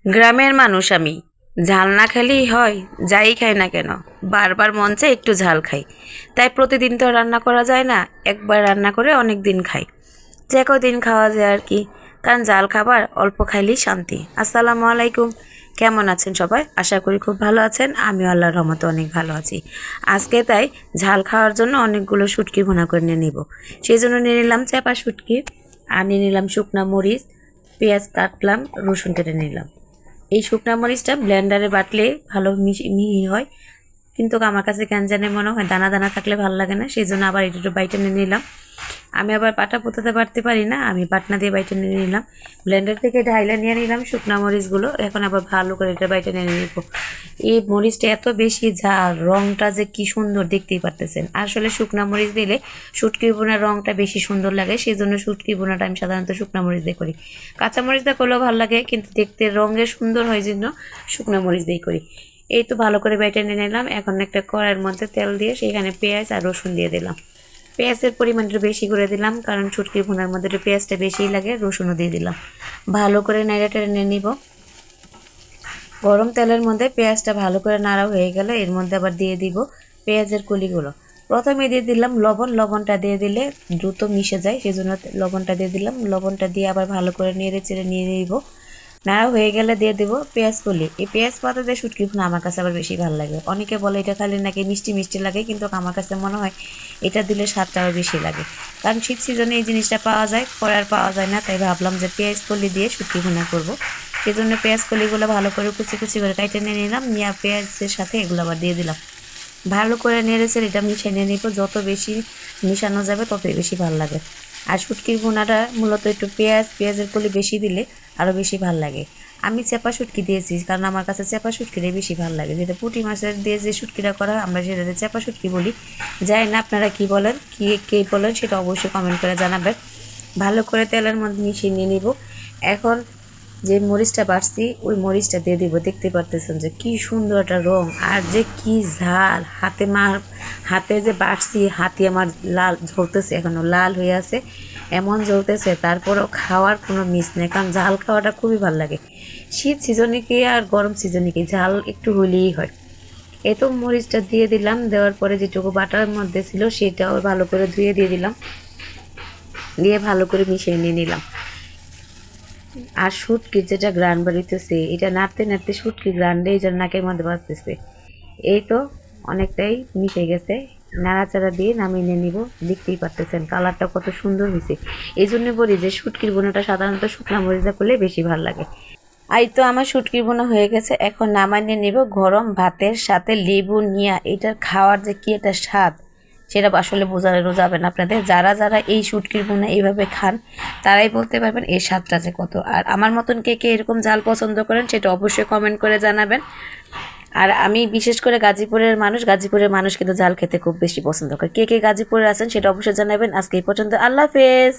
গ্রামের মানুষ আমি। ঝাল না খেলেই হয়, যাই খাই না কেন বারবার মন চায় একটু ঝাল খাই। তাই প্রতিদিন তো রান্না করা যায় না, একবার রান্না করে অনেক দিন খাই, যে কদিন খাওয়া যায় আর কি। কারণ ঝাল খাবার অল্প খাইলেই শান্তি। আসসালামু আলাইকুম, কেমন আছেন সবাই? আশা করি খুব ভালো আছেন। আমিও আল্লাহর রহমতে অনেক ভালো আছি। আজকে তাই ঝাল খাওয়ার জন্য অনেকগুলো শুটকি ভুনা করে নিয়ে নিব। সেই জন্য নিয়ে নিলাম চাপা শুটকি, আর নিয়ে নিলাম শুকনা মরিচ, পেঁয়াজ কাটলাম, রসুন কেটে নিলাম। এই শুকনা মরিচটা ব্লেন্ডারে বাটলে ভালো মিহি হয়, কিন্তু আমার কাছে কেন জানি মনে হয় দানা দানা থাকলে ভালো লাগে না, সেই জন্য আবার একটু বাইটে নিয়ে নিলাম। আমি আবার পাটা পোতাতে পারতে পারি না, আমি বাটনা দিয়ে বাইটে নিয়ে নিলাম। ব্লেন্ডার থেকে ঢাইলা নিয়ে নিলাম শুকনা মরিচগুলো। এখন আবার ভালো করে এটা বাইটে নিয়ে নিব। এই মরিচটা এত বেশি ঝাল, রঙটা যে কি সুন্দর দেখতেই পারতেছেন। আসলে শুকনা মরিচ দিলে শুটকি বোনার রঙটা বেশি সুন্দর লাগে, সেই জন্য শুটকি বোনাটা আমি সাধারণত শুকনা মরিচ দিয়ে করি। কাঁচা মরিচ দিয়ে করলেও ভালো লাগে, কিন্তু দেখতে রঙের সুন্দর হয় জন্য শুকনা মরিচ দিয়ে করি। এই তো ভালো করে বাইটে নিয়ে নিলাম। এখন একটা কড়াইয়ের মধ্যে তেল দিয়ে সেখানে পেঁয়াজ আর রসুন দিয়ে দিলাম। পেঁয়াজের পরিমাণটা বেশি করে দিলাম, কারণ শুটকি ভুনার মধ্যে একটু পেঁয়াজটা বেশিই লাগে। রসুনও দিয়ে দিলাম, ভালো করে নেড়ে টেড়ে নিয়ে নিব। গরম তেলের মধ্যে পেঁয়াজটা ভালো করে নাড়া হয়ে গেল, এর মধ্যে আবার দিয়ে দিব পেঁয়াজের কলিগুলো। প্রথমে দিয়ে দিলাম লবণ, লবণটা দিয়ে দিলে দ্রুত মিশে যায়, সেজন্য লবণটা দিয়ে দিলাম। লবণটা দিয়ে আবার ভালো করে নেড়ে চেড়ে নিয়ে নিব। নাড়া হয়ে গেলে দিয়ে দেবো পেঁয়াজ কলি। এই পেঁয়াজ পাতা দিয়ে শুটকি ভুনা আমার কাছে আবার বেশি ভালো লাগে। অনেকে বলে এটা খালি নাকি মিষ্টি মিষ্টি লাগে, কিন্তু আমার কাছে মনে হয় এটা দিলে স্বাদটা আরও বেশি লাগে। কারণ শীত সিজনে এই জিনিসটা পাওয়া যায়, পরে আর পাওয়া যায় না, তাই ভাবলাম যে পেঁয়াজ কলি দিয়ে শুটকি ভুনা করবো। সেই জন্য পেঁয়াজ কলিগুলো ভালো করে কুচি কুচি করে কেটে নিয়ে নিলাম, নিয়ে পেঁয়াজের সাথে এগুলো আবার দিয়ে দিলাম। ভালো করে নেড়েছে এটা মিশিয়ে নিয়ে নিব। যত বেশি মিশানো যাবে ততই বেশি ভালো লাগে। আর শুটকির ভুনাটা মূলত একটু পেঁয়াজের কলি বেশি দিলে আরও বেশি ভালো লাগে। আমি চেপা শুটকি দিয়েছি, কারণ আমার কাছে চেপা শুটকিটাই বেশি ভালো লাগে। যেটা পুঁটি মাছের দিয়ে যে শুটকিটা করা হয় আমরা সেটাতে চেপা শুটকি বলি। জানি না আপনারা কী বলেন, কে বলেন সেটা অবশ্যই কমেন্ট করে জানাবেন। ভালো করে তেলের মধ্যে মিশিয়ে নিয়ে নিব। এখন যে মরিচটা বাটছি ওই মরিচটা দিয়ে দিব। দেখতে পারতেছেন যে কি সুন্দর একটা রং, আর যে কি ঝাল। হাতে যে বাটছি, হাতে আমার লাল ঝলতেছে, এখনও লাল হয়ে আছে, এমন জ্বলতেছে। তারপরেও খাওয়ার কোনো মিস নেই, কারণ ঝাল খাওয়াটা খুবই ভালো লাগে। শীত সিজনে কি আর গরম সিজনে কি, ঝাল একটু হইলেই হয়। এই তো মরিচটা দিয়ে দিলাম। দেওয়ার পরে যেটুকু বাটার মধ্যে ছিল সেটাও ভালো করে ধুয়ে দিয়ে দিলাম, দিয়ে ভালো করে মিশিয়ে নিয়ে নিলাম। আর শুটকির যেটা গ্রান বাড়িতেছে, এটা নাড়তে নাড়তে শুটকির গ্রানটা এই জন্য নাকের মধ্যে বাজতেছে। এই তো অনেকটাই মিশে গেছে, নাড়াচাড়া দিয়ে নামিয়ে নিয়ে নিব। দেখতেই পারতেছেন কালারটা কত সুন্দর হয়েছে। এই জন্য বলি যে শুটকির বোনাটা সাধারণত শুকনা মরিচা করলে বেশি ভালো লাগে। এই তো আমার শুটকির বোনা হয়ে গেছে, এখন নামাই নিয়ে নিব। গরম ভাতের সাথে লেবু নিয়ে এটার খাওয়ার যে কি একটা স্বাদ, সেটা আসলে বোঝানো যাবে না আপনাদের। যারা যারা এই শুটকির বোনা এইভাবে খান তারাই বলতে পারবেন এর স্বাদটা যে কত। আর আমার মতন কে কে এরকম জাল পছন্দ করেন সেটা অবশ্যই কমেন্ট করে জানাবেন। আর আমি বিশেষ করে গাজীপুরের মানুষ কিন্তু জাল খেতে খুব বেশি পছন্দ করে। কে কে গাজীপুরে আছেন সেটা অবশ্যই জানাবেন। আজকে এই পর্যন্ত, আল্লাহ হাফেজ।